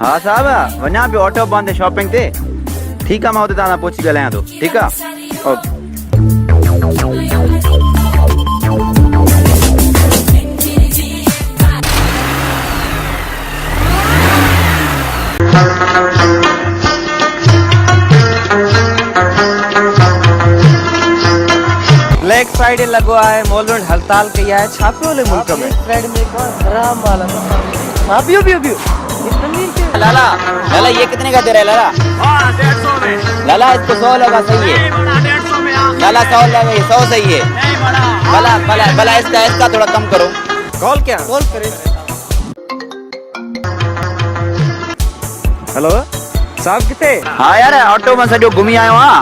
हाँ साहब वञा पियो ऑटो बंद शॉपिंग ते। ठीक है मैं उते तव्हां पहुची ॻाल्हायां थो। ठीक है ओके। ब्लैक फ्राइडे लगो है, मॉलरोड हड़ताल कई है, छापे वाले मुल्क में फ्राइडे में हराम वाला। हां पियो पियो पियो। लाला लाला ये कितने का दे रहा है लाला? 150 में। लाला इसको 100 लगा सही है। 150 में लाला 100 लगा 100 सही है। भला भला भला इसका थोड़ा कम करो। कॉल क्या कॉल करे। हेलो साहब किथे? हाँ यार ऑटो में सॼो घुमी आयो हाँ।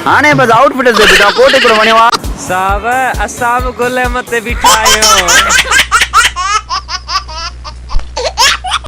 हाणे बस आउटफिट से बिठा कोट हिकिड़ो वणियो आहे। साहब असां बि गुल मथे बीठा आहियूं।